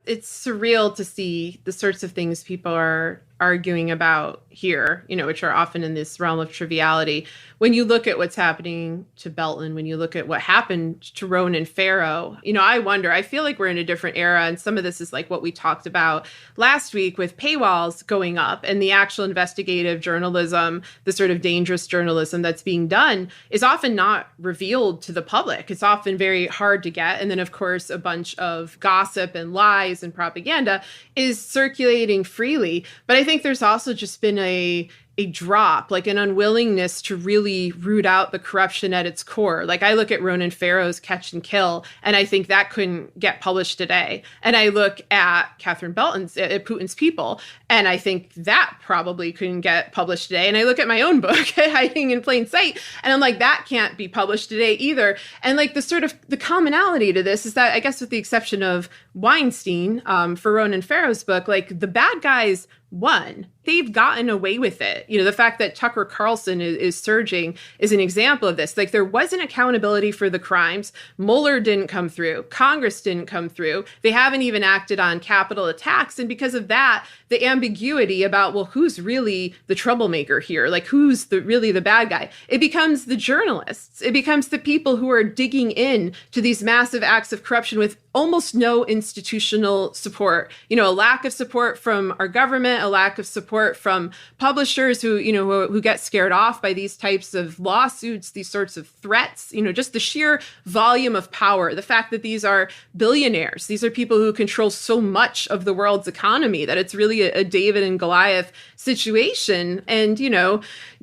it's surreal to see the sorts of things people are arguing about here, which are often in this realm of triviality. When you look at what's happening to Belton, when you look at what happened to Ronan Farrow, I wonder, I feel like we're in a different era. And some of this is like what we talked about last week with paywalls going up and the actual investigative journalism, the sort of dangerous journalism that's being done is often not revealed to the public. It's often very hard to get. And then, of course, a bunch of gossip and lies and propaganda is circulating freely. But I think there's also just been a drop, like an unwillingness to really root out the corruption at its core. Like I look at Ronan Farrow's Catch and Kill, and I think that couldn't get published today. And I look at Catherine Belton's, at Putin's People, and I think that probably couldn't get published today. And I look at my own book, Hiding in Plain Sight, and I'm like, that can't be published today either. And like the sort of the commonality to this is that, I guess with the exception of Weinstein, for Ronan Farrow's book, like the bad guys won. They've gotten away with it. The fact that Tucker Carlson is surging is an example of this. Like there wasn't accountability for the crimes. Mueller didn't come through. Congress didn't come through. They haven't even acted on capital attacks. And because of that, the ambiguity about, well, who's really the troublemaker here? Like who's really the bad guy? It becomes the journalists. It becomes the people who are digging in to these massive acts of corruption with almost no institutional support. A lack of support from our government, a lack of support from publishers who get scared off by these types of lawsuits, these sorts of threats, just the sheer volume of power, the fact that these are billionaires, these are people who control so much of the world's economy that it's really a David and Goliath situation. And,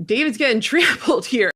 David's getting trampled here.